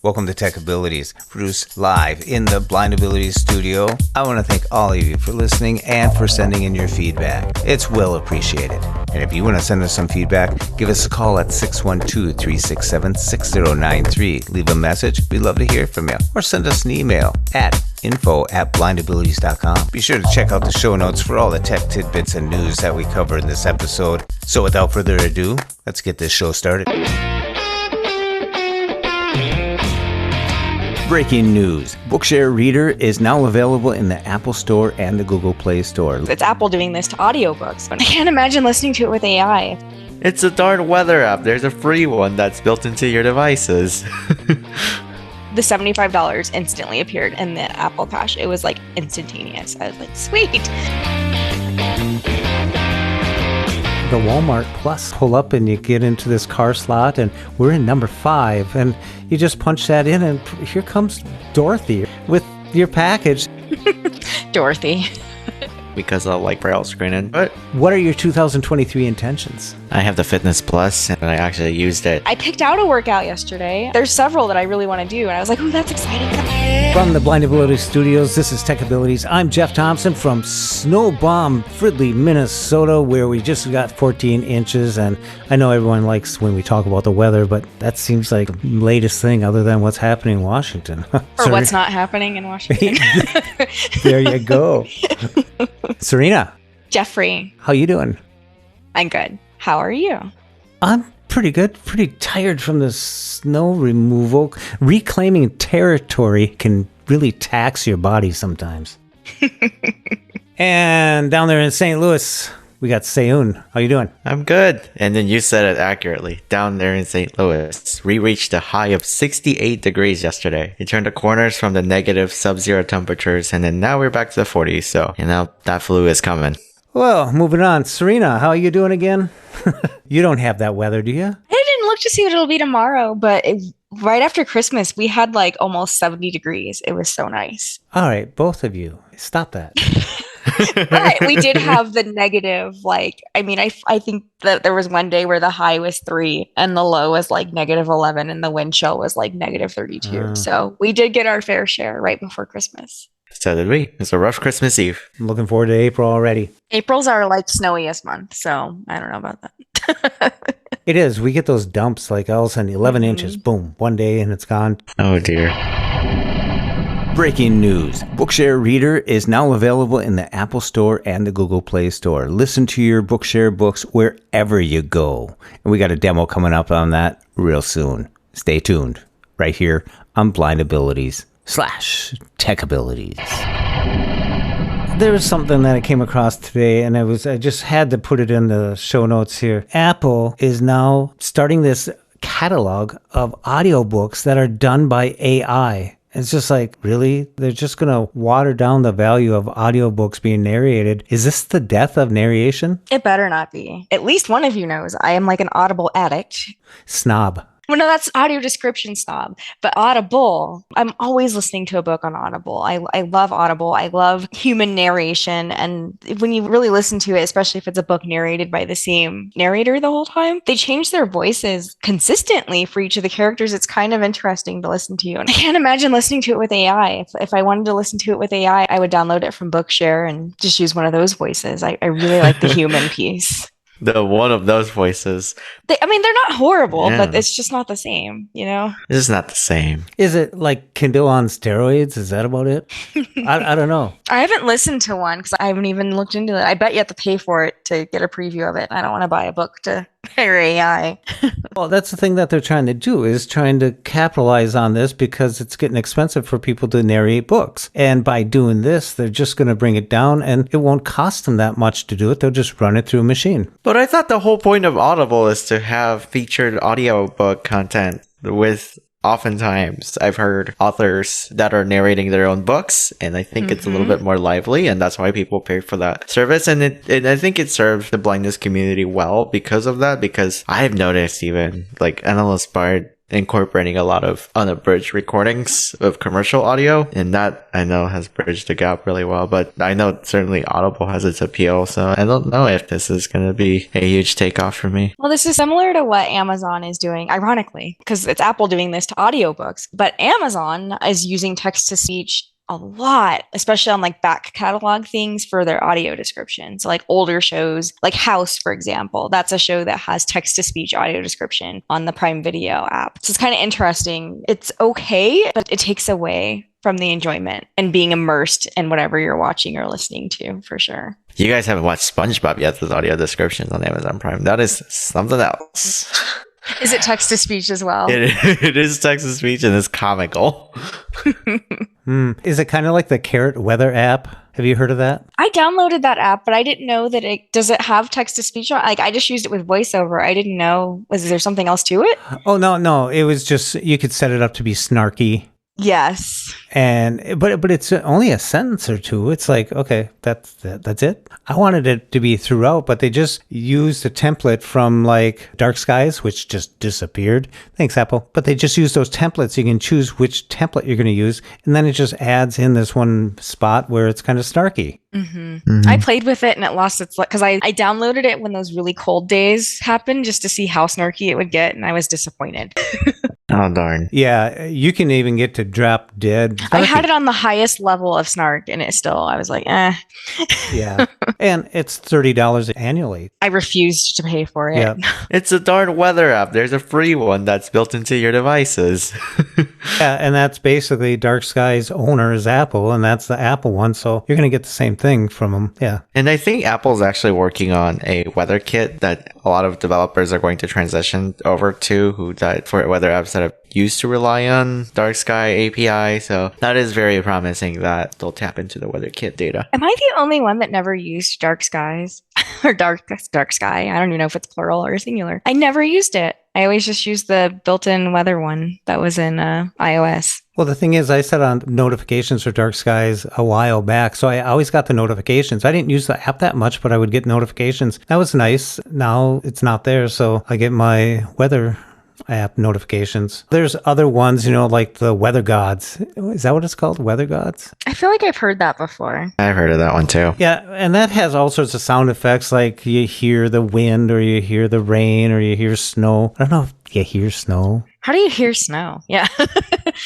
Welcome to Tech Abilities, produced live in the Blind Abilities studio. I want to thank all of you for listening and for sending in your feedback. It's well appreciated. And if you want to send us some feedback, give us a call at 612-367-6093. Leave a message. We'd love to hear from you. Or send us an email at info@blindabilities.com. Be sure to check out the show notes for all the tech tidbits and news that we cover in this episode. So without further ado, let's get this show started. Breaking news. BookShare Reader is now available in the Apple Store and the Google Play Store. It's Apple doing this to audiobooks, but I can't imagine listening to it with AI. It's a darn weather app. There's a free one that's built into your devices. The $75 instantly appeared in the Apple Cash. It was like instantaneous. I was like, sweet. The Walmart Plus pull up and you get into this car slot and we're in number 5 and you just punch that in and here comes Dorothy with your package. Dorothy. Because I like braille screening. But what are your 2023 intentions? I have the Fitness Plus and I actually used it. I picked out a workout yesterday. There's several that I really want to do and I was like, ooh, that's exciting. From the Blind Abilities Studios, this is Tech Abilities. I'm Jeff Thompson from Snow Bomb, Fridley, Minnesota, where we just got 14 inches. And I know everyone likes when we talk about the weather, but that seems like the latest thing other than what's happening in Washington. Or what's not happening in Washington. There you go. Serina. Jeffrey. How you doing? I'm good. How are you? I'm pretty good. Pretty tired from the snow removal. Reclaiming territory can really tax your body sometimes. And down there in St. Louis, we got Seyoon. How you doing? I'm good. And then you said it accurately. Down there in St. Louis, we reached a high of 68 degrees yesterday. We turned the corners from the negative sub-zero temperatures, and then now we're back to the 40s. So, that flu is coming. Well, moving on. Serina, how are you doing again? You don't have that weather, do you? I didn't look to see what it'll be tomorrow, but right after Christmas, we had like almost 70 degrees. It was so nice. All right, both of you. Stop that. But we did have the negative, I think that there was one day where the high was 3 and the low was like negative 11 and the wind chill was like negative 32. So we did get our fair share right before Christmas. So did we. It's a rough Christmas Eve. I'm looking forward to April already. April's our snowiest month, so I don't know about that. It is. We get those dumps all of a sudden 11 inches, boom, one day and it's gone. Oh dear. Breaking news. BookShare Reader is now available in the Apple Store and the Google Play Store. Listen to your BookShare books wherever you go. And we got a demo coming up on that real soon. Stay tuned right here on Blind Abilities / Tech Abilities. There was something that I came across today, and I just had to put it in the show notes here. Apple is now starting this catalog of audiobooks that are done by AI. It's just like, really? They're just going to water down the value of audiobooks being narrated. Is this the death of narration? It better not be. At least one of you knows I am like an Audible addict. Snob. Well, no, that's audio description snob. But Audible, I'm always listening to a book on Audible. I love Audible. I love human narration. And when you really listen to it, especially if it's a book narrated by the same narrator the whole time, they change their voices consistently for each of the characters. It's kind of interesting to listen to. And I can't imagine listening to it with AI. If I wanted to listen to it with AI, I would download it from BookShare and just use one of those voices. I really like the human piece. The one of those voices. They're not horrible, but it's just not the same, It's just not the same. Is it like Kindle on steroids? Is that about it? I don't know. I haven't listened to one because I haven't even looked into it. I bet you have to pay for it to get a preview of it. I don't want to buy a book to hire AI. Well, that's the thing that they're trying to do, is trying to capitalize on this because it's getting expensive for people to narrate books. And by doing this, they're just going to bring it down and it won't cost them that much to do it. They'll just run it through a machine. But I thought the whole point of Audible is to have featured audiobook content with, oftentimes I've heard authors that are narrating their own books, and I think it's a little bit more lively, and that's why people pay for that service. And I think it serves the blindness community well because of that, because I've noticed even like Analyst Bard, incorporating a lot of unabridged recordings of commercial audio, and that I know has bridged the gap really well. But I know certainly Audible has its appeal, so I don't know if this is going to be a huge takeoff for me. Well, this is similar to what Amazon is doing, ironically, because it's Apple doing this to audiobooks, but Amazon is using text to speech a lot, especially on like back catalog things for their audio description. So like older shows, like House, for example, that's a show that has text to speech audio description on the Prime Video app. So it's kind of interesting. It's okay, but it takes away from the enjoyment and being immersed in whatever you're watching or listening to, for sure. You guys haven't watched SpongeBob yet with audio descriptions on Amazon Prime. That is something else. Is it text to speech as well? It is text to speech and it's comical. Is it kind of like the Carrot Weather app? Have you heard of that? I downloaded that app, but I didn't know that does it have text to speech on? Like I just used it with voiceover. I didn't know. Was there something else to it? Oh, no. It was just, you could set it up to be snarky. Yes. But it's only a sentence or two. It's like, okay, that's it. I wanted it to be throughout, but they just used a template from like Dark Skies, which just disappeared. Thanks, Apple. But they just use those templates. You can choose which template you're going to use, and then it just adds in this one spot where it's kind of snarky. I played with it and it lost its because I downloaded it when those really cold days happened just to see how snarky it would get, and I was disappointed. Oh, darn. Yeah, you can even get to drop dead. I had it on the highest level of snark, and I was like, eh. Yeah. And it's $30 annually. I refused to pay for it. Yeah. It's a darn weather app. There's a free one that's built into your devices. Yeah, and that's basically Dark Sky's owner is Apple, and that's the Apple one, so you're going to get the same thing from them. Yeah. And I think Apple's actually working on a weather kit that a lot of developers are going to transition over to for weather apps that have used to rely on Dark Sky API. So that is very promising that they'll tap into the weather kit data. Am I the only one that never used Dark Skies or Dark Sky? I don't even know if it's plural or singular. I never used it. I always just used the built-in weather one that was in iOS. Well, the thing is, I set on notifications for Dark Skies a while back, so I always got the notifications. I didn't use the app that much, but I would get notifications. That was nice. Now it's not there, so I get my weather app notifications. There's other ones, like the Weather Gods. Is that what it's called? Weather Gods? I feel like I've heard that before. I've heard of that one too. Yeah, and that has all sorts of sound effects, like you hear the wind, or you hear the rain, or you hear snow. I don't know if you hear snow. How do you hear snow? Yeah.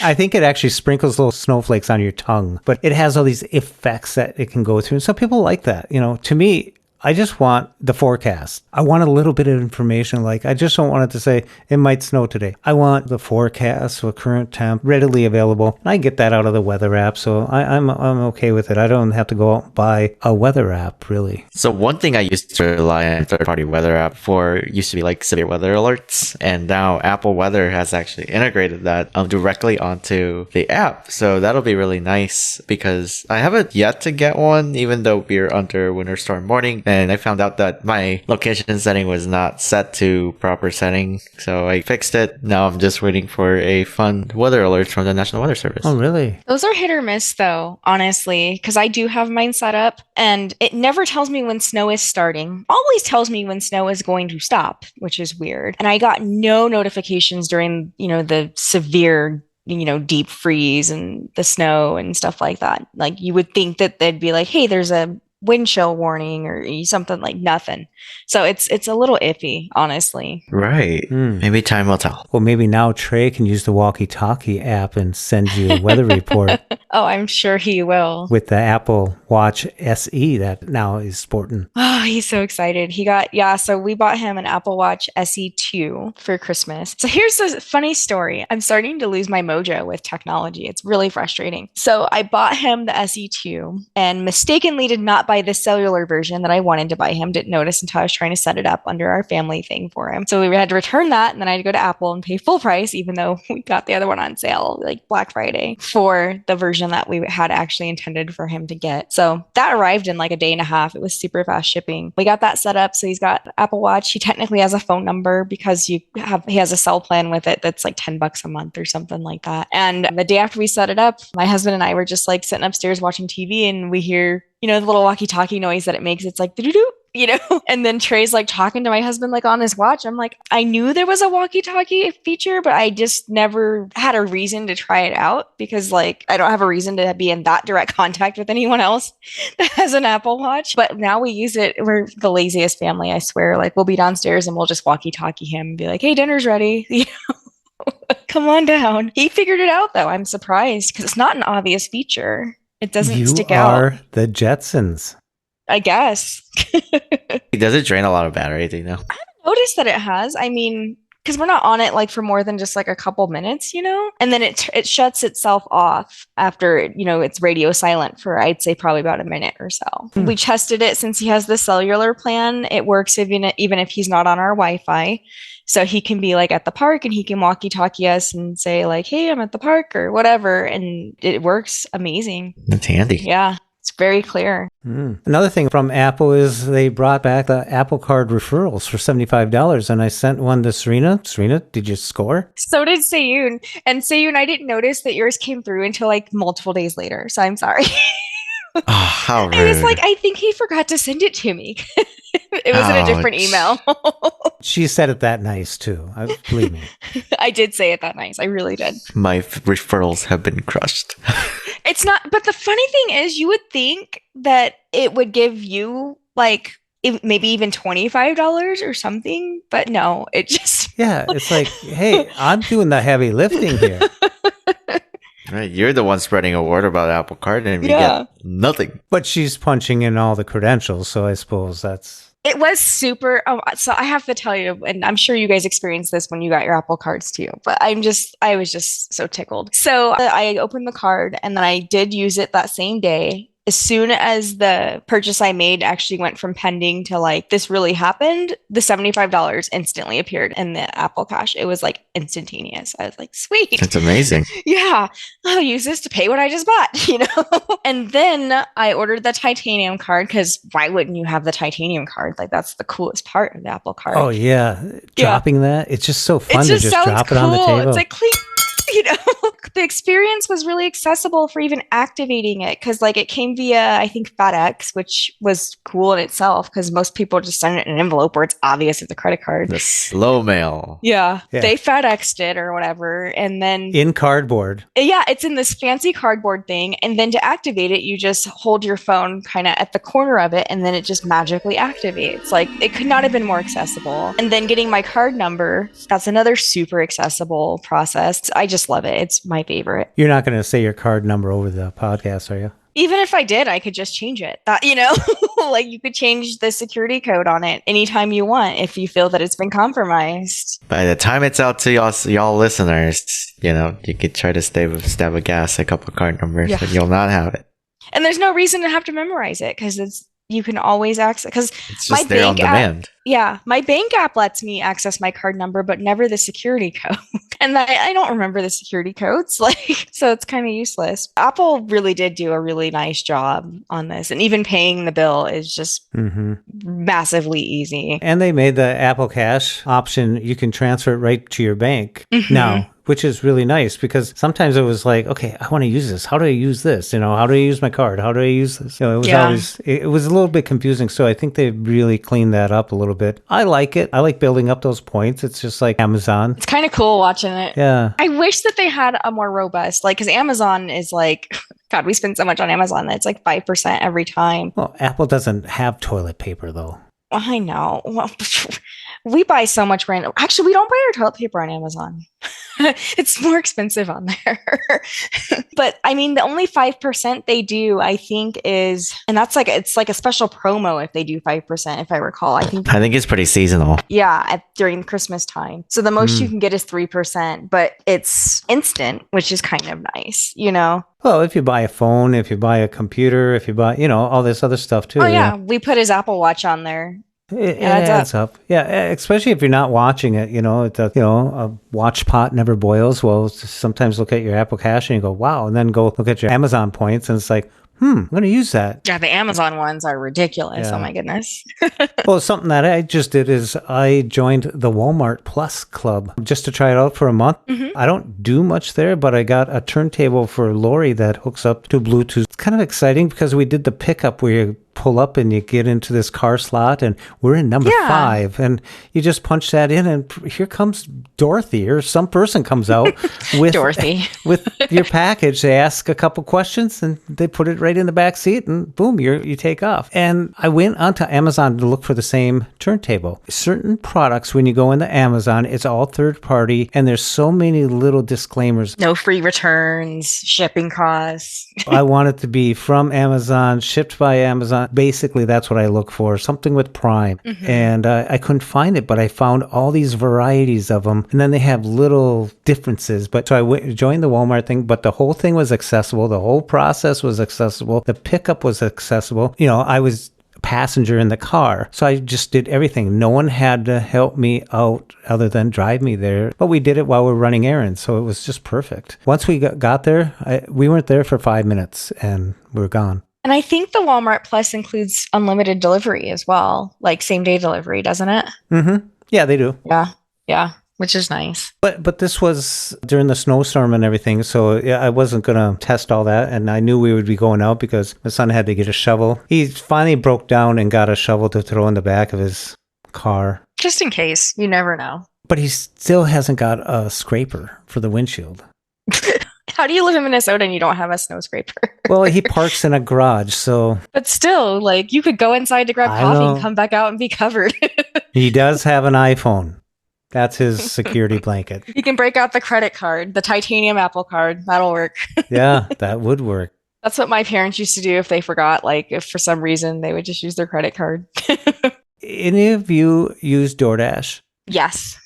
I think it actually sprinkles little snowflakes on your tongue, but it has all these effects that it can go through. And some people like that. To me, I just want the forecast. I want a little bit of information. Like, I just don't want it to say it might snow today. I want the forecast with current temp readily available. And I get that out of the weather app, so I'm okay with it. I don't have to go out and buy a weather app, really. So one thing I used to rely on a third-party weather app for used to be like severe weather alerts, and now Apple Weather has actually integrated that directly onto the app. So that'll be really nice because I haven't yet to get one, even though we're under winter storm warning. And I found out that my location setting was not set to proper setting. So I fixed it. Now I'm just waiting for a fun weather alert from the National Weather Service. Oh, really? Those are hit or miss, though, honestly, because I do have mine set up and it never tells me when snow is starting. Always tells me when snow is going to stop, which is weird. And I got no notifications during, the severe deep freeze and the snow and stuff like that. Like you would think that they'd be like, hey, there's a wind chill warning or something, like nothing. So it's a little iffy, honestly. Right. Maybe time will tell. Well, maybe now Trey can use the walkie-talkie app and send you a weather report. Oh, I'm sure he will. With the Apple Watch SE that now is sporting. Oh, he's so excited. So we bought him an Apple Watch SE2 for Christmas. So here's a funny story. I'm starting to lose my mojo with technology. It's really frustrating. So I bought him the SE2 and mistakenly did not buy the cellular version that I wanted to buy him. Didn't notice until I was trying to set it up under our family thing for him. So we had to return that, and then I had to go to Apple and pay full price, even though we got the other one on sale, like Black Friday, for the version that we had actually intended for him to get. So that arrived in like a day and a half. It was super fast shipping. We got that set up. So he's got Apple Watch. He technically has a phone number because he has a cell plan with it that's like $10 a month or something like that. And the day after we set it up, my husband and I were just like sitting upstairs watching TV, and we hear the little walkie-talkie noise that it makes. It's like, doo-doo-doo. And then Trey's like talking to my husband like on his watch. I'm like, I knew there was a walkie-talkie feature, but I just never had a reason to try it out because like I don't have a reason to be in that direct contact with anyone else that has an Apple Watch. But now we use it. We're the laziest family, I swear. Like we'll be downstairs and we'll just walkie-talkie him and be like, hey, dinner's ready. Come on down. He figured it out though. I'm surprised because it's not an obvious feature. It doesn't stick out. You are the Jetsons. I guess. Does it drain a lot of battery, do you know? I haven't noticed that it has. I mean, because we're not on it like for more than just like a couple minutes, and then it shuts itself off after, it's radio silent for, I'd say probably about a minute or so. We tested it since he has the cellular plan. It works even if he's not on our Wi-Fi. So he can be like at the park and he can walkie-talkie us and say like, hey, I'm at the park or whatever. And it works amazing. That's handy. Yeah. It's very clear. Another thing from Apple is they brought back the Apple Card referrals for $75, and I sent one to Serina. Serina, did you score? So did Seyoon. And Seyoon, I didn't notice that yours came through until like multiple days later. So I'm sorry. Oh, how rude. I was like, I think he forgot to send it to me. It was in a different email. She said it that nice too. Believe me. I did say it that nice. I really did. My referrals have been crushed. It's not, but the funny thing is, you would think that it would give you like maybe even $25 or something, but no, it just. Yeah, it's like, hey, I'm doing the heavy lifting here. Right, you're the one spreading a word about Apple Card and we get nothing. But she's punching in all the credentials, so I suppose that's... It was super... Oh, so I have to tell you, and I'm sure you guys experienced this when you got your Apple Cards too, but I was just so tickled. So I opened the card and then I did use it that same day. As soon as the purchase I made actually went from pending to like, this really happened, the $75 instantly appeared in the Apple Cash. It was like instantaneous. I was like, sweet. That's amazing. Yeah. I'll use this to pay what I just bought, And then I ordered the titanium card because why wouldn't you have the titanium card? Like that's the coolest part of the Apple Card. Oh, yeah. Dropping that. It's just so fun to just drop cool. it on the table. It's like, the experience was really accessible for even activating it because like it came via, I think, FedEx, which was cool in itself because most people just send it in an envelope where it's obvious it's a credit card. The slow mail. Yeah. They FedExed it or whatever. And then in cardboard. Yeah, it's in this fancy cardboard thing. And then to activate it, you just hold your phone kind of at the corner of it and then it just magically activates. Like it could not have been more accessible. And then getting my card number, that's another super accessible process. I just love it. It's my favorite. You're not going to say your card number over the podcast, are you? Even if I did, I could just change it. That, like you could change the security code on it anytime you want if you feel that it's been compromised. By the time it's out to y'all listeners, you could try to stab a gas a couple card numbers, but you'll not have it. And there's no reason to have to memorize it because you can always access because it's just there on demand. My bank app lets me access my card number, but never the security code. And I don't remember the security codes, so it's kind of useless. Apple really did do a really nice job on this, and even paying the bill is just massively easy. And they made the Apple Cash option; you can transfer it right to your bank now. Which is really nice because sometimes it was like, okay, I want to use this. How do I use this? How do I use my card? How do I use this? It was always, it was a little bit confusing. So I think they really cleaned that up a little bit. I like it. I like building up those points. It's just like Amazon. It's kind of cool watching it. Yeah. I wish that they had a more robust, because Amazon is like, God, we spend so much on Amazon that it's like 5% every time. Well, Apple doesn't have toilet paper though. I know. Well, we buy so much random. Actually, we don't buy our toilet paper on Amazon. It's more expensive on there. But I mean, the only 5% they do, I think, is, and that's like, it's like a special promo if they do 5%, if I recall. I think it's pretty seasonal. Yeah, during Christmas time. So the most you can get is 3%, but it's instant, which is kind of nice, Well, if you buy a phone, if you buy a computer, if you buy, all this other stuff too. Oh yeah, we put his Apple Watch on there. It adds up. Yeah, especially if you're not watching it, a watch pot never boils. Well, sometimes look at your Apple Cash and you go, wow, and then go look at your Amazon points and it's like, I'm going to use that. Yeah, the Amazon ones are ridiculous. Yeah. Oh my goodness. Well, something that I just did is I joined the Walmart Plus Club just to try it out for a month. I don't do much there, but I got a turntable for Lori that hooks up to Bluetooth. It's kind of exciting because we did the pickup where you pull up and you get into this car slot, and we're in number 5, and you just punch that in, and here comes Dorothy, or some person comes out with Dorothy with your package. They ask a couple questions and they put it right in the back seat, and boom, you take off. And I went onto Amazon to look for the same turntable. Certain products, when you go into Amazon, it's all third party, and there's so many little disclaimers. No free returns, shipping costs. I want it to be from Amazon, shipped by Amazon. Basically, that's what I look for, something with Prime. And I couldn't find it, but I found all these varieties of them. And then they have little differences. But so I joined the Walmart thing, but the whole thing was accessible. The whole process was accessible. The pickup was accessible. You know, I was a passenger in the car, so I just did everything. No one had to help me out other than drive me there. But we did it while we were running errands, so it was just perfect. Once we got there, we weren't there for 5 minutes, and we were gone. And I think the Walmart Plus includes unlimited delivery as well, like same day delivery, doesn't it? Mm-hmm. Yeah, they do. Yeah, which is nice. But this was during the snowstorm and everything, so yeah, I wasn't going to test all that, and I knew we would be going out because my son had to get a shovel. He finally broke down and got a shovel to throw in the back of his car. Just in case, you never know. But he still hasn't got a scraper for the windshield. How do you live in Minnesota and you don't have a snow scraper? Well, he parks in a garage, so... But still, like, you could go inside to grab coffee and come back out and be covered. He does have an iPhone. That's his security blanket. You can break out the credit card, the titanium Apple card. That'll work. Yeah, that would work. That's what my parents used to do if they forgot. Like, if for some reason they would just use their credit card. Any of you use DoorDash? Yes.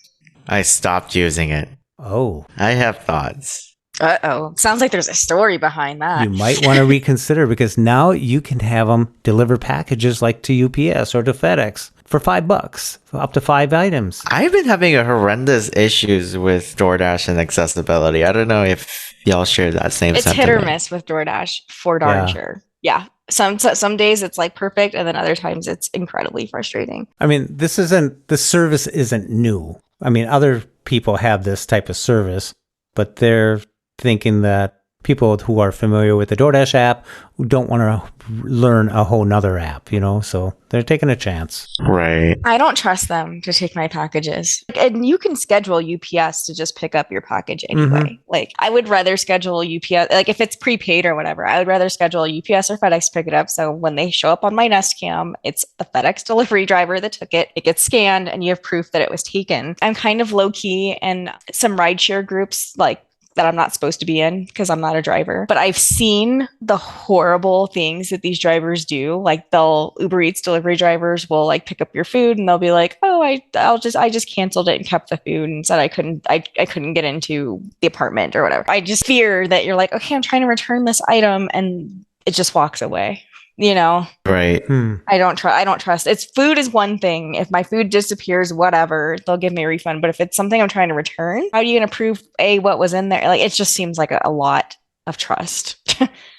I stopped using it. Oh. I have thoughts. Uh-oh. Sounds like there's a story behind that. You might want to reconsider, because now you can have them deliver packages like to UPS or to FedEx for $5, up to 5 items. I've been having a horrendous issues with DoorDash and accessibility. I don't know if y'all share that same It's sentiment. hit or miss with DoorDash, for darn sure. Yeah. Some days it's like perfect, and then other times it's incredibly frustrating. I mean, the service isn't new. I mean, other people have this type of service, but they're thinking that people who are familiar with the DoorDash app don't want to learn a whole nother app, you know, so they're taking a chance. Right. I don't trust them to take my packages. And you can schedule UPS to just pick up your package anyway. Like, I would rather schedule UPS, like if it's prepaid or whatever, I would rather schedule UPS or FedEx to pick it up. So when they show up on my Nest Cam, it's a FedEx delivery driver that took it. It gets scanned and you have proof that it was taken. I'm kind of low key, and some rideshare groups like that I'm not supposed to be in because I'm not a driver. But I've seen the horrible things that these drivers do. Like, Uber Eats delivery drivers will like pick up your food and they'll be like, "Oh, I just canceled it and kept the food and said I couldn't get into the apartment or whatever." I just fear that you're like, "Okay, I'm trying to return this item," and it just walks away. You know, right. I don't trust. It's food is one thing. If my food disappears, whatever, they'll give me a refund. But if it's something I'm trying to return, how are you going to prove what was in there? Like, it just seems like a lot of trust.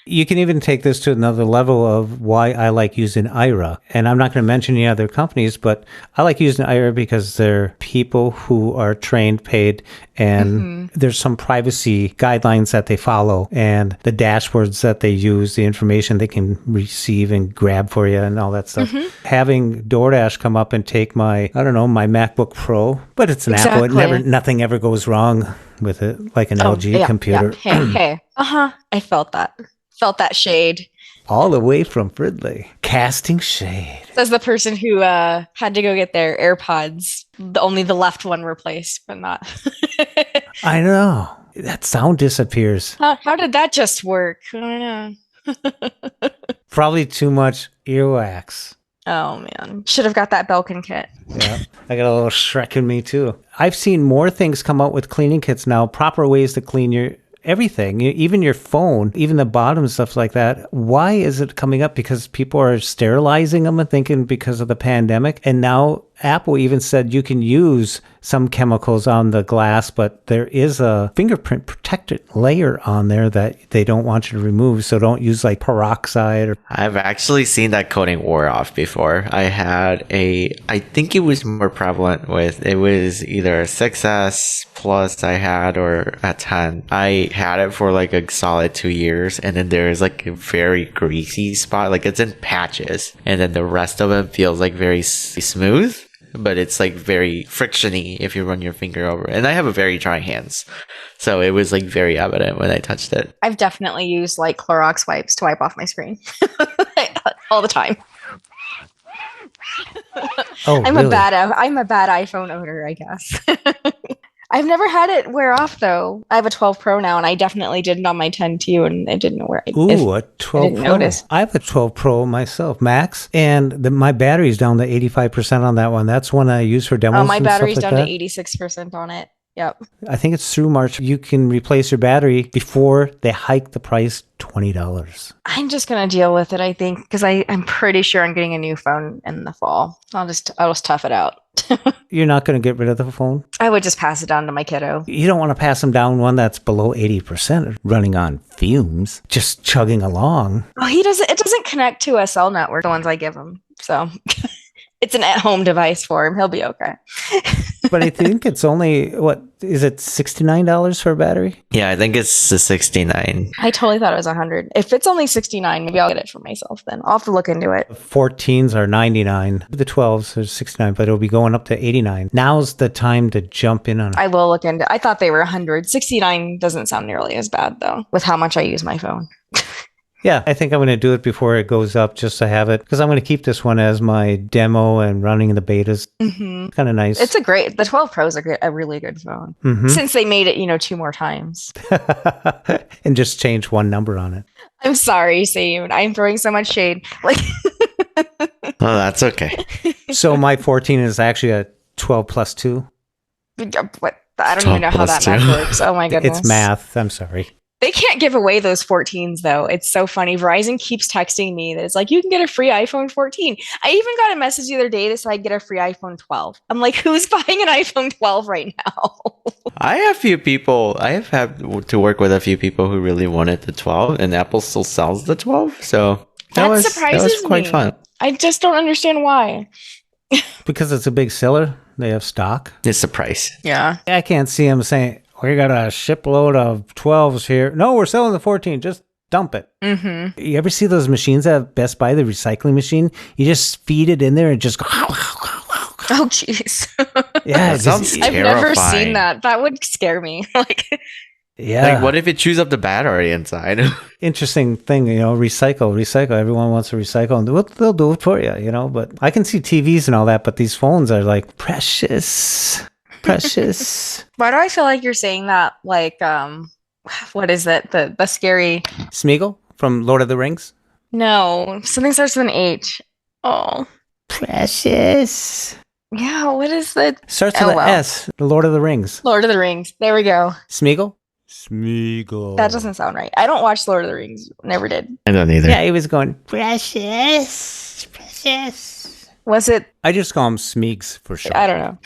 You can even take this to another level of why I like using Aira. And I'm not going to mention any other companies, but I like using Aira because they're people who are trained, paid, and there's some privacy guidelines that they follow, and the dashboards that they use, the information they can receive and grab for you and all that stuff. Having DoorDash come up and take my MacBook Pro, but it's an Apple. Nothing ever goes wrong with it, like an LG computer. Yeah. Hey. I felt that shade. All the way from Fridley. Casting shade. Says the person who had to go get their AirPods, only the left one replaced, but not. I know. That sound disappears. How did that just work? I don't know. Probably too much earwax. Oh, man. Should have got that Belkin kit. Yeah. I got a little Shrek in me, too. I've seen more things come out with cleaning kits now, proper ways to clean your everything, even your phone, even the bottom stuff like that. Why is it coming up? Because people are sterilizing them and thinking because of the pandemic. And now Apple even said you can use some chemicals on the glass, but there is a fingerprint protected layer on there that they don't want you to remove. So don't use like peroxide or. I've actually seen that coating wore off before. I think it was more prevalent it was either a 6S Plus I had or a 10. I had it for like a solid 2 years, and then there's like a very greasy spot, like it's in patches, and then the rest of it feels like very smooth, but it's like very frictiony if you run your finger over it. And I have a very dry hands, so it was like very evident when I touched it. I've definitely used like Clorox wipes to wipe off my screen all the time. Oh, I'm really? a bad iPhone owner, I guess. I've never had it wear off though. I have a 12 Pro now, and I definitely didn't on my 10 too, and it didn't wear. Ooh, a 12 I didn't Pro. notice. I have a 12 Pro myself, Max, and my battery's down to 85% on that one. That's one I use for demos. Oh, my and battery's stuff like down that. to 86% on it. Yep. I think it's through March. You can replace your battery before they hike the price $20. I'm just gonna deal with it, I think, because I'm pretty sure I'm getting a new phone in the fall. I'll just tough it out. You're not going to get rid of the phone? I would just pass it on to my kiddo. You don't want to pass them down one that's below 80%, running on fumes, just chugging along. Well, it doesn't connect to a cell network, the ones I give him. So it's an at-home device for him. He'll be okay. But I think it's only, what, is it $69 for a battery? Yeah, I think it's the 69. I totally thought it was 100. If it's only 69, maybe I'll get it for myself then. I'll have to look into it. The 14s are 99. The 12s are 69, but it'll be going up to 89. Now's the time to jump in on it. I will look into it. I thought they were 100. 69 doesn't sound nearly as bad, though, with how much I use my phone. Yeah, I think I'm going to do it before it goes up just to have it, because I'm going to keep this one as my demo and running in the betas. Mm-hmm. Kind of nice. The 12 Pro is a really good phone. Mm-hmm. Since they made it, 2 more times. And just change one number on it. I'm sorry, Seyoon. I'm throwing so much shade. Like, Oh, that's okay. So my 14 is actually a 12 plus 2. what? I don't even know how that 12 plus math works. Oh my goodness. It's math. I'm sorry. They can't give away those 14s though. It's so funny. Verizon keeps texting me that it's like, you can get a free iPhone 14. I even got a message the other day that said I get a free iPhone 12. I'm like, who's buying an iPhone 12 right now? I have had to work with a few people who really wanted the 12, and Apple still sells the 12. So that surprises was quite me. fun. I just don't understand why. Because it's a big seller. They have stock. It's the price. Yeah. I can't see them saying, we got a shipload of 12s here. No, we're selling the 14. Just dump it. Mm-hmm. You ever see those machines at Best Buy, the recycling machine? You just feed it in there and just go. Oh, jeez. Yeah, That sounds I've never terrifying. seen that. That would scare me. yeah. Like, what if it chews up the battery inside? Interesting thing, recycle. Everyone wants to recycle, and they'll do it for you, But I can see TVs and all that, but these phones are like precious. Why do I feel like you're saying that? Like, what is it? The scary. Smeagol from Lord of the Rings. No, something starts with an H. Oh, Precious. yeah. What is that? Starts with an S. The Lord of the Rings. Lord of the Rings. There we go. Smeagol. That doesn't sound right. I don't watch Lord of the Rings. Never did. I don't either. Yeah, he was going precious. Was it? I just call him Smeegs for sure. I don't know.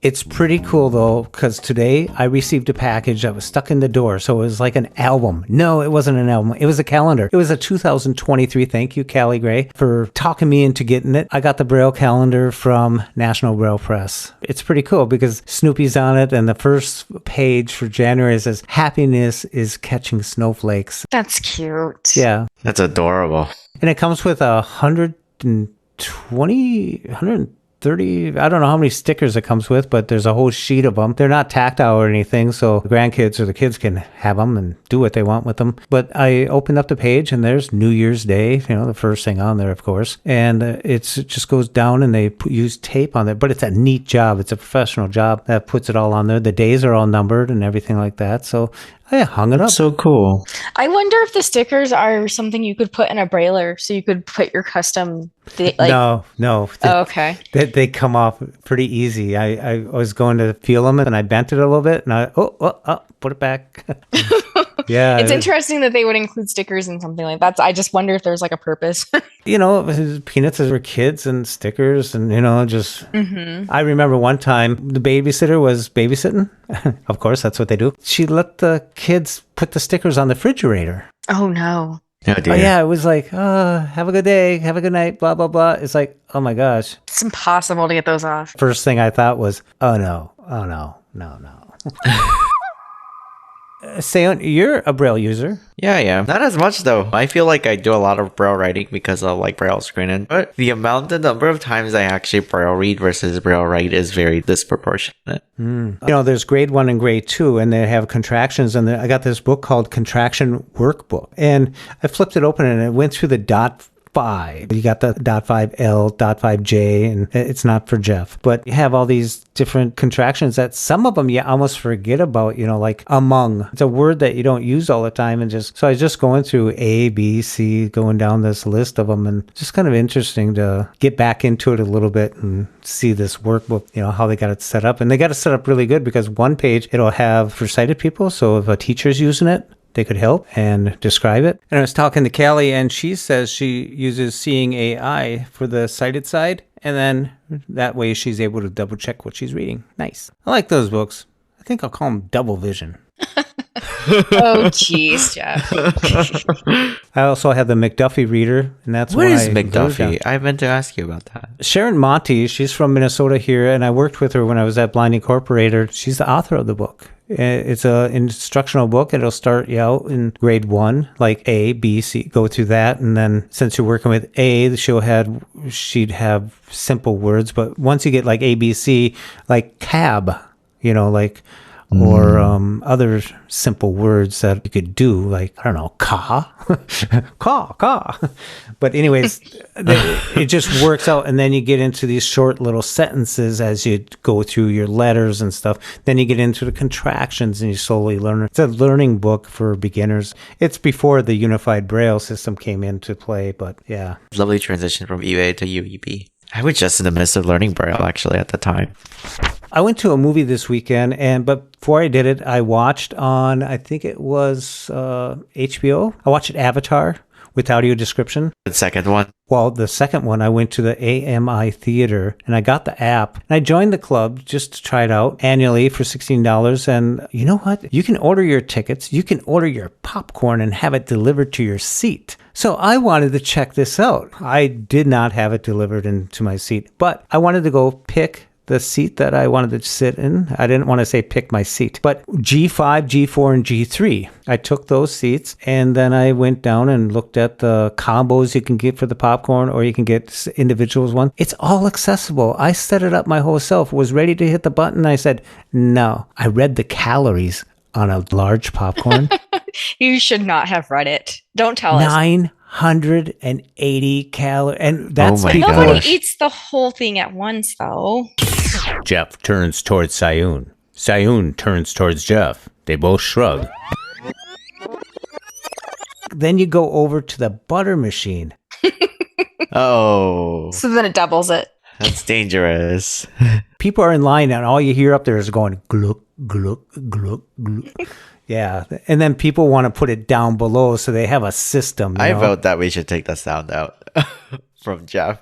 It's pretty cool though, because today I received a package that was stuck in the door. So it was like an album. No, it wasn't an album. It was a calendar. It was a 2023. Thank you, Callie Gray, for talking me into getting it. I got the Braille calendar from National Braille Press. It's pretty cool because Snoopy's on it. And the first page for January says, happiness is catching snowflakes. That's cute. Yeah. That's adorable. And it comes with 130, I don't know how many stickers it comes with, but there's a whole sheet of them. They're not tactile or anything, so the grandkids or the kids can have them and do what they want with them. But I opened up the page and there's New Year's Day, the first thing on there, of course. And it just goes down and they use tape on it. But it's a neat job. It's a professional job that puts it all on there. The days are all numbered and everything like that. So I hung it up. So cool. I wonder if the stickers are something you could put in a brailer, so you could put your custom. No. Oh, okay. They come off pretty easy. I was going to feel them and I bent it a little bit and put it back. Yeah. It's interesting that they would include stickers in something like that. So I just wonder if there's like a purpose. Peanuts were kids and stickers and, just. I remember one time the babysitter was babysitting. Of course, that's what they do. She let the kids put the stickers on the refrigerator. Oh, no. Oh, dear. Oh, yeah. It was like, have a good day. Have a good night. Blah, blah, blah. It's like, oh, my gosh. It's impossible to get those off. First thing I thought was, oh, no. Oh, no. No. Seyoon, you're a Braille user. Yeah. Not as much though. I feel like I do a lot of Braille writing because of like Braille screening. But the number of times I actually Braille read versus Braille write is very disproportionate. There's grade 1 and grade 2, and they have contractions. And I got this book called Contraction Workbook. And I flipped it open and it went through the .5. You got the .5L, .5J, and it's not for Jeff. But you have all these different contractions that some of them you almost forget about, like among. It's a word that you don't use all the time. So I was just going through A, B, C, going down this list of them, and just kind of interesting to get back into it a little bit and see this workbook, how they got it set up. And they got it set up really good because one page, it'll have for sighted people. So if a teacher's using it, they could help and describe it. And I was talking to Callie, and she says she uses Seeing AI for the sighted side, and then that way she's able to double check what she's reading. Nice. I like those books. I think I'll call them Double Vision. Oh, jeez, Jeff. I also have the McDuffie reader, and that's What why is McDuffie? I meant to ask you about that. Sharon Monty, she's from Minnesota here, and I worked with her when I was at Blind Incorporated. She's the author of the book. It's an instructional book. It'll start you out in grade 1, like A, B, C, go through that. And then since you're working with A, she'd have simple words. But once you get like A, B, C, like cab, or other simple words that you could do, like, I don't know, caw. But anyways, it just works out. And then you get into these short little sentences as you go through your letters and stuff. Then you get into the contractions and you slowly learn. It's a learning book for beginners. It's before the Unified Braille system came into play, but yeah. Lovely transition from EA to UEB. I was just in the midst of learning Braille actually at the time. I went to a movie this weekend, but before I did it, I watched on, I think it was HBO. I watched Avatar with audio description. The second one? Well, the second one, I went to the AMI Theater, and I got the app. And I joined the club just to try it out annually for $16. And you know what? You can order your tickets, you can order your popcorn, and have it delivered to your seat. So I wanted to check this out. I did not have it delivered into my seat, but I wanted to go pick the seat that I wanted to sit in. I didn't want to say pick my seat, but G5, G4, and G3. I took those seats, and then I went down and looked at the combos you can get for the popcorn, or you can get individuals one. It's all accessible. I set it up my whole self, was ready to hit the button. I said, no. I read the calories on a large popcorn. You should not have read it. Don't tell us. 980 calories. And that's my before. Nobody eats the whole thing at once, though. Jeff turns towards Seyoon. Seyoon turns towards Jeff. They both shrug. Then you go over to the butter machine. Oh, So then it doubles it. that's dangerous. People are in line, and all you hear up there is going gluck, gluck, gluck, gluck. Yeah. And then people want to put it down below, so they have a system. I vote that we should take the sound out from Jeff.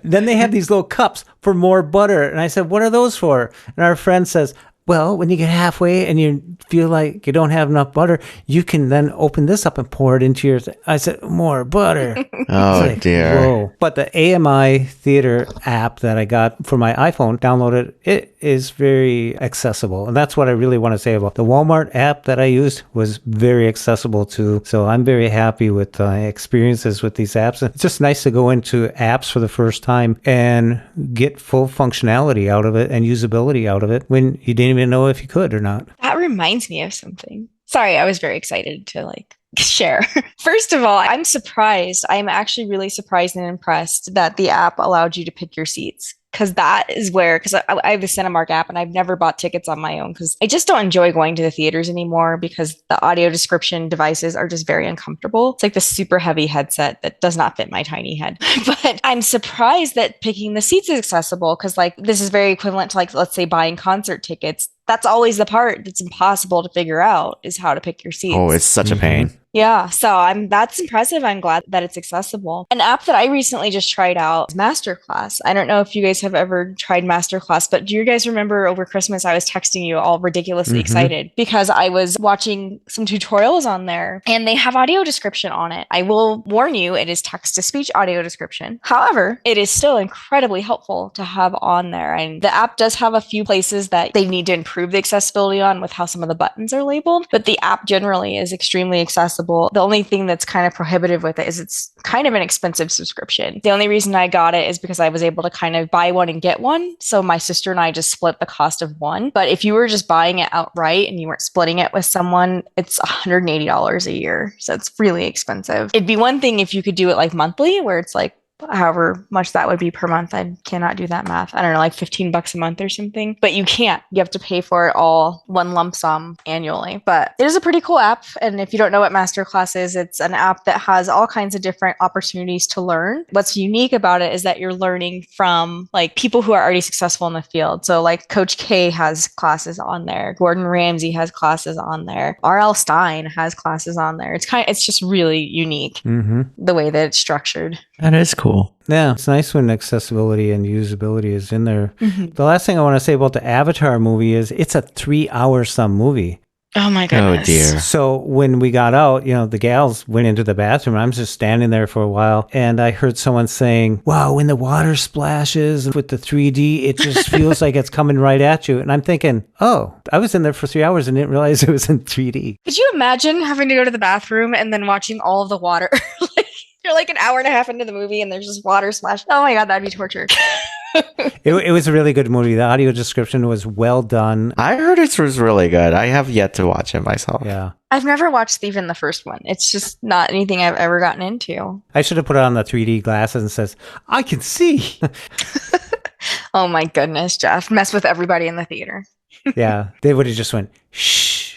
Then they have these little cups for more butter. And I said, what are those for? And our friend says, well, when you get halfway and you feel like you don't have enough butter, you can then open this up and pour it into your I said, more butter. Oh, It's like, dear. whoa. But the AMI Theater app that I got for my iPhone, downloaded, it is very accessible. And that's what I really want to say about the Walmart app that I used was very accessible too. So I'm very happy with experiences with these apps. It's just nice to go into apps for the first time and get full functionality out of it and usability out of it when you didn't even know if you could or not. That reminds me of something. Sorry, I was very excited to share. First of all, I'm surprised. I'm actually really surprised and impressed that the app allowed you to pick your seats. because that is where, because I have the Cinemark app and I've never bought tickets on my own because I just don't enjoy going to the theaters anymore because the audio description devices are just very uncomfortable. It's like the super heavy headset that does not fit my tiny head. But I'm surprised that picking the seats is accessible because like this is very equivalent to like, let's say buying concert tickets. That's always the part that's impossible to figure out is how to pick your seats. Oh, it's such a pain. Yeah, so that's impressive. I'm glad that it's accessible. An app that I recently just tried out is Masterclass. I don't know if you guys have ever tried Masterclass, but do you guys remember over Christmas I was texting you all ridiculously excited because I was watching some tutorials on there and they have audio description on it. I will warn you, it is text-to-speech audio description. However, it is still incredibly helpful to have on there. And the app does have a few places that they need to improve the accessibility on with how some of the buttons are labeled, but the app generally is extremely accessible. The only thing that's kind of prohibitive with it is it's kind of an expensive subscription. The only reason I got it is because I was able to kind of buy one and get one. So my sister and I just split the cost of one. But if you were just buying it outright and you weren't splitting it with someone, it's $180 a year. So it's really expensive. It'd be one thing if you could do it like monthly, where it's like however much that would be per month. I cannot do that math. I don't know, like $15 a month or something, but you can't. You have to pay for it all one lump sum annually. But it is a pretty cool app. And if you don't know what Masterclass is, it's an app that has all kinds of different opportunities to learn. What's unique about it is that you're learning from like people who are already successful in the field. So like Coach K has classes on there. Gordon Ramsay has classes on there. R.L. Stein has classes on there. It's just really unique the way that it's structured. That is cool. Yeah, it's nice when accessibility and usability is in there. The last thing I want to say about the Avatar movie is it's a 3-hour some movie. Oh my goodness. Oh dear. So when we got out, the gals went into the bathroom. I'm just standing there for a while and I heard someone saying, wow, when the water splashes with the 3D, it just feels like it's coming right at you. And I'm thinking, oh, I was in there for 3 hours and didn't realize it was in 3D. Could you imagine having to go to the bathroom and then watching all of the water? You're like an hour and a half into the movie and there's just water splash. Oh my God, that'd be torture. It was a really good movie. The audio description was well done. I heard it was really good. I have yet to watch it myself. Yeah. I've never watched even the first one. It's just not anything I've ever gotten into. I should have put on the 3D glasses and says, I can see. Oh my goodness, Jeff. Mess with everybody in the theater. Yeah. They would have just went, shh.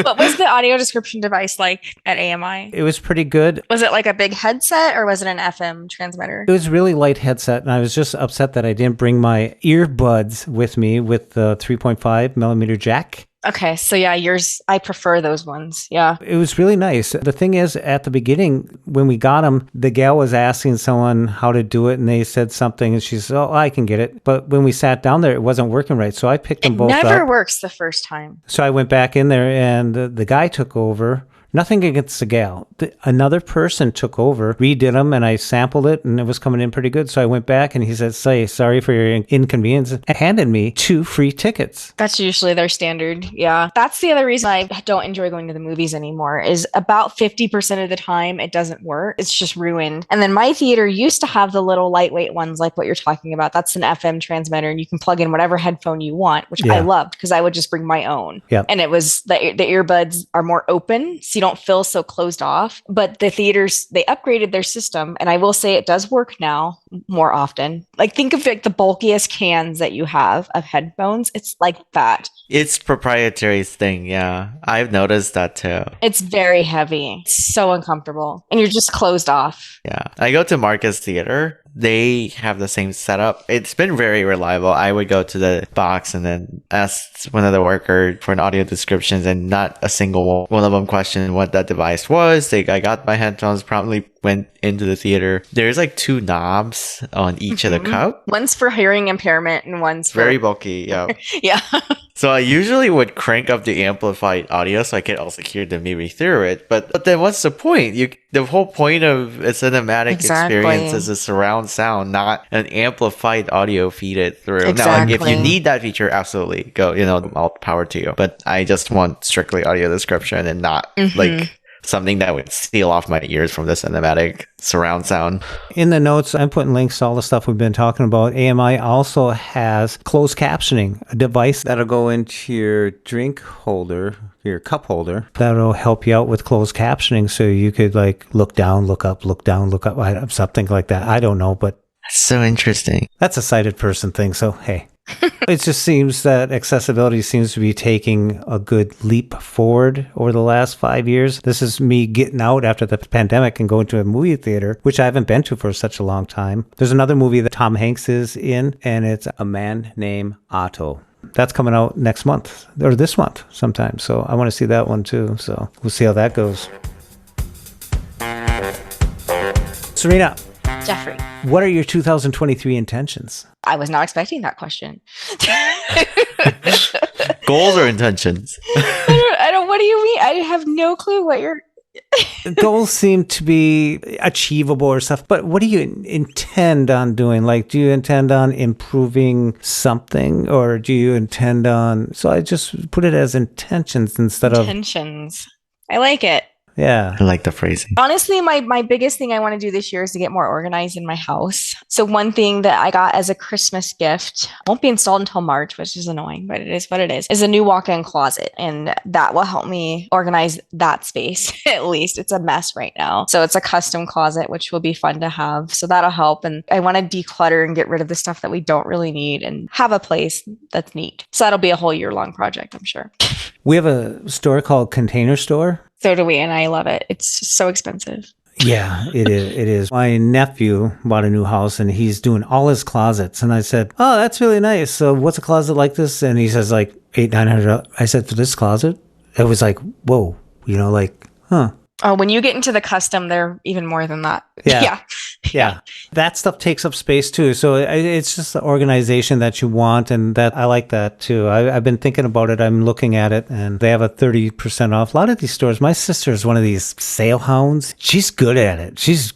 What was the audio description device like at AMI? It was pretty good. Was it like a big headset or was it an FM transmitter? It was really light headset, and I was just upset that I didn't bring my earbuds with me with the 3.5 millimeter jack. Okay, so yeah, yours, I prefer those ones. Yeah. It was really nice. The thing is, at the beginning, when we got them, the gal was asking someone how to do it, and they said something, and she said, oh, I can get it. But when we sat down there, it wasn't working right, so I picked them both up. It never works the first time. So I went back in there, and the guy took over. Nothing against the gal. Another person took over, redid them, and I sampled it, and it was coming in pretty good. So I went back, and he said, sorry for your inconvenience, and handed me 2 free tickets. That's usually their standard. Yeah. That's the other reason I don't enjoy going to the movies anymore is about 50% of the time it doesn't work. It's just ruined. And then my theater used to have the little lightweight ones like what you're talking about. That's an FM transmitter, and you can plug in whatever headphone you want, which I loved because I would just bring my own. Yep. And it was the earbuds are more open, so you don't feel so closed off. But the theaters, they upgraded their system, and I will say it does work now more often. Like think of like the bulkiest cans that you have of headphones. It's like that. It's proprietary thing, yeah. I've noticed that too. It's very heavy. It's so uncomfortable. And you're just closed off. Yeah. I go to Marcus Theater. They have the same setup. It's been very reliable. I would go to the box and then ask one of the workers for an audio descriptions, and not a single one of them questioned what that device was. I got my headphones, promptly went into the theater. There's like 2 knobs on each of the cup. One's for hearing impairment and one's for... Very bulky, yeah. Yeah. So I usually would crank up the amplified audio so I could also hear the movie through it. But then what's the point? The whole point of a cinematic experience is a surround sound, not an amplified audio feed it through. Exactly. Now, if you need that feature, absolutely go, all power to you. But I just want strictly audio description and not like something that would steal off my ears from the cinematic surround sound. In the notes, I'm putting links to all the stuff we've been talking about. AMI also has closed captioning, a device that'll go into your drink holder, your cup holder. That'll help you out with closed captioning, so you could like look down, look up, something like that. I don't know, but So interesting. That's a sighted person thing. So, hey, it just seems that accessibility seems to be taking a good leap forward over the last 5 years. This is me getting out after the pandemic and going to a movie theater, which I haven't been to for such a long time. There's another movie that Tom Hanks is in, and it's A Man Named Otto. That's coming out next month, or this month sometime. So I want to see that one too. So we'll see how that goes. Serina, Jeffrey. what are your 2023 intentions? I was not expecting that question. Goals or intentions? I don't, what do you mean? I have no clue what you're... Goals seem to be achievable or stuff, but what do you intend on doing? Like, do you intend on improving something, or do you intend on... So I just put it as intentions instead of... Intentions. I like it. Yeah. I like the phrasing. Honestly, my biggest thing I want to do this year is to get more organized in my house. So one thing that I got as a Christmas gift, won't be installed until March, which is annoying, but it is what it is a new walk-in closet. And that will help me organize that space. At least it's a mess right now. So it's a custom closet, which will be fun to have. So that'll help. And I want to declutter and get rid of the stuff that we don't really need and have a place that's neat. So that'll be a whole year-long project, I'm sure. We have a store called Container Store. So do we, and I love it. It's just so expensive. Yeah, it is. It is. My nephew bought a new house and he's doing all his closets. And I said, oh, that's really nice. So what's a closet like this? And he says like $800-900. I said, for this closet? It was like, whoa, like, huh. Oh, when you get into the custom, they're even more than that. Yeah. Yeah. That stuff takes up space too. So it's just the organization that you want. And that I like that too. I've been thinking about it. I'm looking at it and they have a 30% off. A lot of these stores, my sister is one of these sale hounds. She's good at it. She's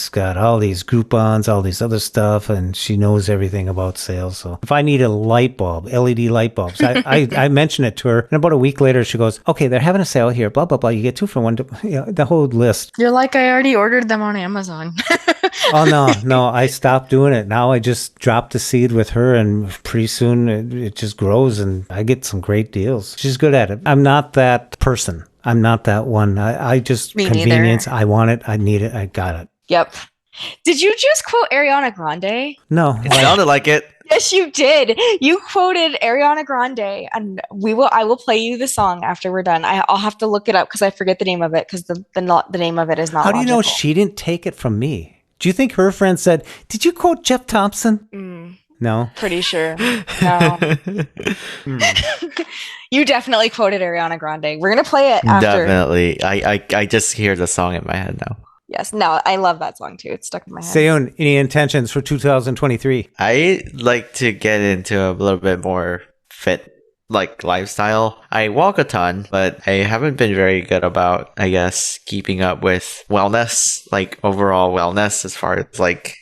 got all these Groupons, all these other stuff, and she knows everything about sales. So if I need a light bulb, LED light bulbs, I mention it to her. And about a week later, she goes, okay, they're having a sale here, blah, blah, blah. You get 2 for 1. The whole list. You're like, I already ordered them on Amazon. Oh, no, I stopped doing it. Now I just drop the seed with her and pretty soon it just grows and I get some great deals. She's good at it. I'm not that person. I'm not that one. I just Me convenience. neither. I want it. I need it. I got it. Yep. Did you just quote Ariana Grande? No. It sounded like it. Yes, you did. You quoted Ariana Grande, and I will play you the song after we're done. I'll have to look it up because I forget the name of it because the name of it is not. How do you know logical. she didn't take it from me? Do you think her friend said, did you quote Jeff Thompson? No. Pretty sure. No. You definitely quoted Ariana Grande. We're gonna play it after. Definitely. I just hear the song in my head now. Yes. No, I love that song too. It's stuck in my head. Seyoon, any intentions for 2023? I like to get into a little bit more fit lifestyle. I walk a ton, but I haven't been very good about, I guess, keeping up with wellness, like overall wellness as far as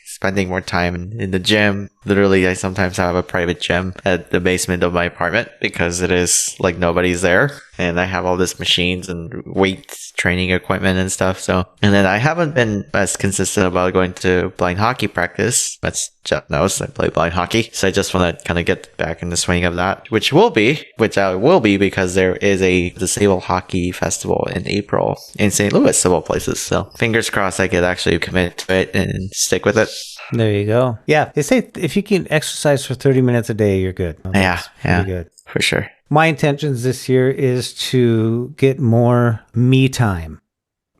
spending more time in the gym. Literally, I sometimes have a private gym at the basement of my apartment because it is nobody's there. And I have all these machines and weight training equipment and stuff. So, and then I haven't been as consistent about going to blind hockey practice. As Jeff knows, I play blind hockey. So I just want to kind of get back in the swing of that, which I will be because there is a disabled hockey festival in April in St. Louis, of all places. So fingers crossed I could actually commit to it and stick with it. There you go. Yeah. They say if you can exercise for 30 minutes a day, you're good. Yeah. Pretty good. For sure. My intentions this year is to get more me time.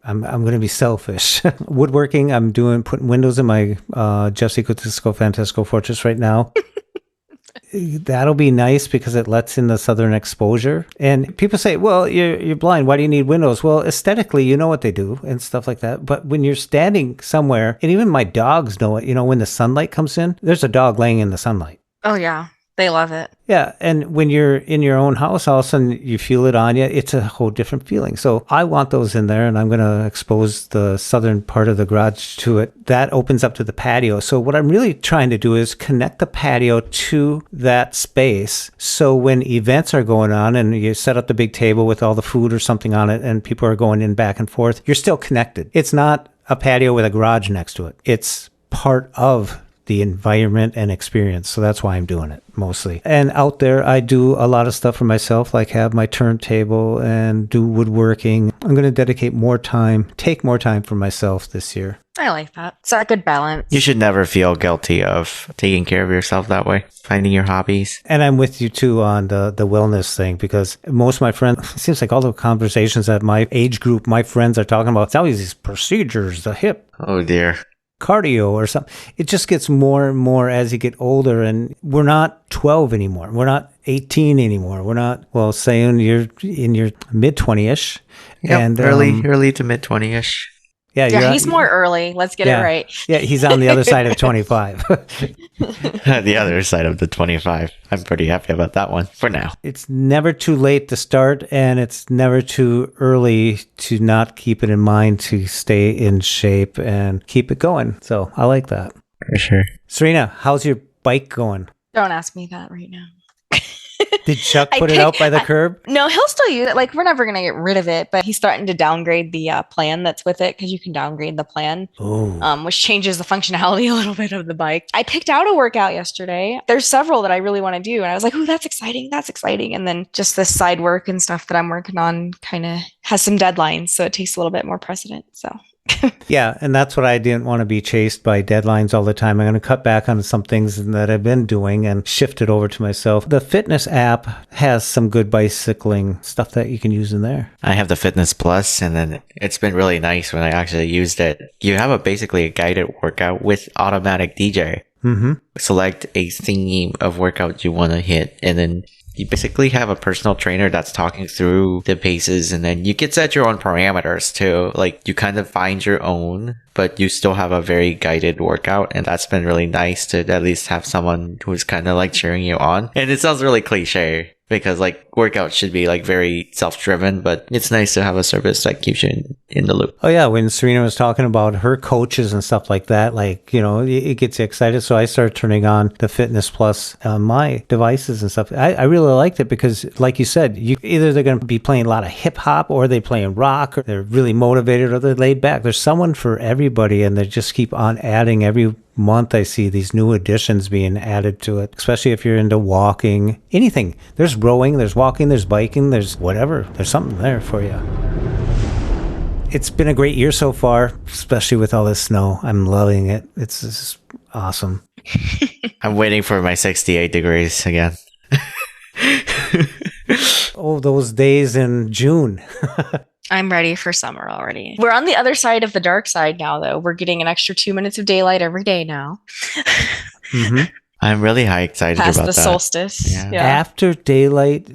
I'm going to be selfish. Woodworking, I'm putting windows in my Jeff Secotisco Fantasco Fortress right now. That'll be nice because it lets in the southern exposure. And people say, well, you're blind. Why do you need windows? Well, aesthetically, you know what they do and stuff like that. But when you're standing somewhere, and even my dogs know it, when the sunlight comes in, there's a dog laying in the sunlight. Oh, yeah. They love it. Yeah. And when you're in your own house, all of a sudden you feel it on you. It's a whole different feeling. So I want those in there and I'm going to expose the southern part of the garage to it. That opens up to the patio. So what I'm really trying to do is connect the patio to that space. So when events are going on and you set up the big table with all the food or something on it and people are going in back and forth, you're still connected. It's not a patio with a garage next to it. It's part of the environment and experience. So that's why I'm doing it mostly. And out there, I do a lot of stuff for myself, like have my turntable and do woodworking. I'm going to dedicate more time, take more time for myself this year. I like that. It's a good balance. You should never feel guilty of taking care of yourself that way, finding your hobbies. And I'm with you too on the wellness thing, because most of my friends, it seems like all the conversations that my age group, my friends are talking about, it's always these procedures, the hip Oh dear. cardio or something. It just gets more and more as you get older, and we're not 12 anymore. We're not 18 anymore. We're not, well, saying you're in your mid 20ish. Yep, And early to mid 20ish. Yeah, he's more early. Let's get it right. Yeah, he's on the other side of 25. The other side of the 25. I'm pretty happy about that one for now. It's never too late to start, and it's never too early to not keep it in mind to stay in shape and keep it going. So I like that. For sure. Serina, how's your bike going? Don't ask me that right now. Did Chuck put it out by the curb? No, he'll still use it. Like, we're never going to get rid of it, but he's starting to downgrade the plan that's with it, because you can downgrade the plan, which changes the functionality a little bit of the bike. I picked out a workout yesterday. There's several that I really want to do. And I was like, oh, that's exciting. That's exciting. And then just this side work and stuff that I'm working on kind of has some deadlines. So it takes a little bit more precedent. So. Yeah, and that's what I didn't want to be chased by deadlines all the time. I'm going to cut back on some things that I've been doing and shift it over to myself. The fitness app has some good bicycling stuff that you can use in there. I have the Fitness Plus, and then it's been really nice when I actually used it. You have basically a guided workout with automatic DJ. Mm-hmm. Select a theme of workout you want to hit, and then you basically have a personal trainer that's talking through the paces, and then you can set your own parameters too. Like, you kind of find your own, but you still have a very guided workout, and that's been really nice to at least have someone who's kind of like cheering you on. And it sounds really cliche, because like workouts should be like very self-driven, but it's nice to have a service that keeps you in the loop. Oh yeah, when Serina was talking about her coaches and stuff like that, like, you know, it gets you excited. So I started turning on the Fitness Plus on my devices and stuff. I really liked it because, like you said, either they're going to be playing a lot of hip hop, or they're playing rock, or they're really motivated, or they're laid back. There's someone for everybody, and they just keep on adding every month. I see these new additions being added to it, especially if you're into walking, anything. There's rowing, there's walking, there's biking, there's whatever. There's something there for you. It's been a great year so far, especially with all this snow. I'm loving it. It's just awesome. I'm waiting for my 68 degrees again. Oh, those days in June. I'm ready for summer already. We're on the other side of the dark side now, though. We're getting an extra 2 minutes of daylight every day now. Mm-hmm. I'm really excited Past about the that. solstice. Yeah. After daylight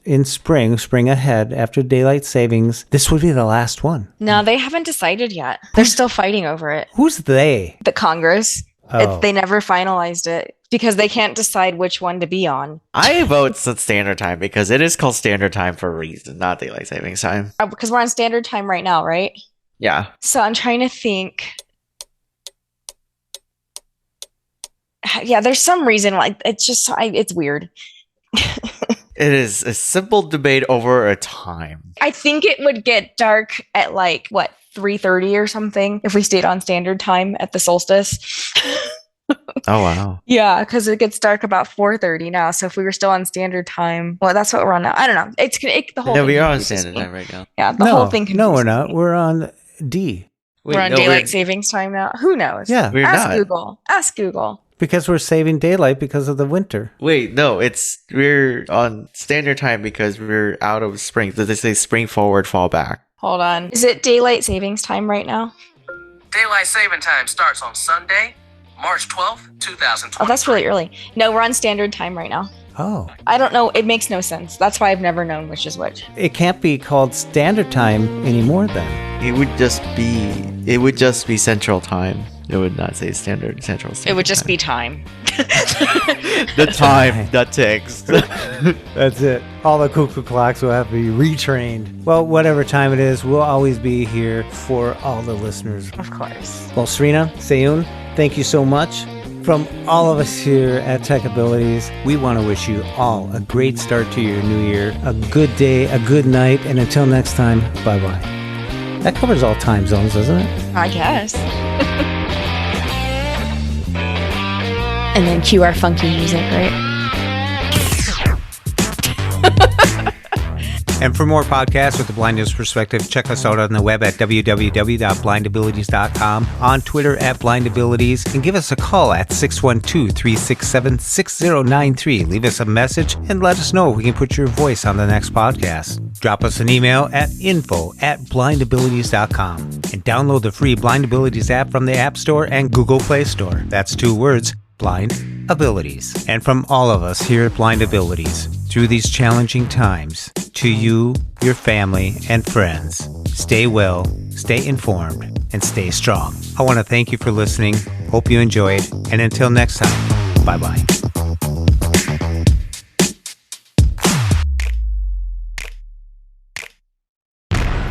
in spring ahead, after daylight savings, this would be the last one. No, they haven't decided yet. They're still fighting over it. Who's they? The Congress. Oh. They never finalized it because they can't decide which one to be on. I vote standard time because it is called standard time for a reason, not daylight savings time. Because we're on standard time right now, right? Yeah. So I'm trying to think. Yeah, there's some reason. Like, it's just, it's weird. It is a simple debate over a time. I think it would get dark at like, what, 3:30 or something if we stayed on standard time at the solstice. Oh, wow. Yeah, because it gets dark about 4:30 now. So if we were still on standard time, well, that's what we're on now. I don't know. The whole No, thing we are on confuses standard me. time right now. Yeah, the whole thing No, we're confuses not. me. We're on D. We're on daylight savings time now. Who knows? Yeah. We're Ask not. Google. Ask Google. Because we're saving daylight because of the winter. Wait, no, we're on standard time because we're out of spring. They say spring forward, fall back. Hold on. Is it daylight savings time right now? Daylight saving time starts on Sunday, March 12th, 2020. Oh, that's really early. No, we're on standard time right now. Oh. I don't know. It makes no sense. That's why I've never known which is which. It can't be called standard time anymore then. It would just be central time. It would not say central standard. It would just be time. the time that ticks. That's it. All the cuckoo clocks will have to be retrained. Well, whatever time it is, we'll always be here for all the listeners. Of course. Well, Serina, Seyoon, thank you so much. From all of us here at Tech Abilities, we want to wish you all a great start to your new year, a good day, a good night, and until next time, bye-bye. That covers all time zones, doesn't it? I guess. And then cue our funky music, right? And for more podcasts with the Blindness Perspective, check us out on the web at www.blindabilities.com, on Twitter at blindabilities, and give us a call at 612-367-6093. Leave us a message and let us know if we can put your voice on the next podcast. Drop us an email at info@blindabilities.com and download the free Blind Abilities app from the App Store and Google Play Store. That's 2 words, Blind Abilities. And from all of us here at Blind Abilities, through these challenging times, to you, your family, and friends, stay well, stay informed, and stay strong. I want to thank you for listening. Hope you enjoyed. And until next time, bye-bye.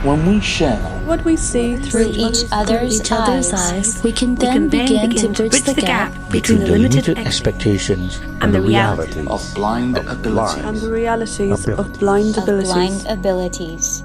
When we share what we see through each other's eyes, we can then begin to bridge the gap between the limited expectations and the reality of blind abilities.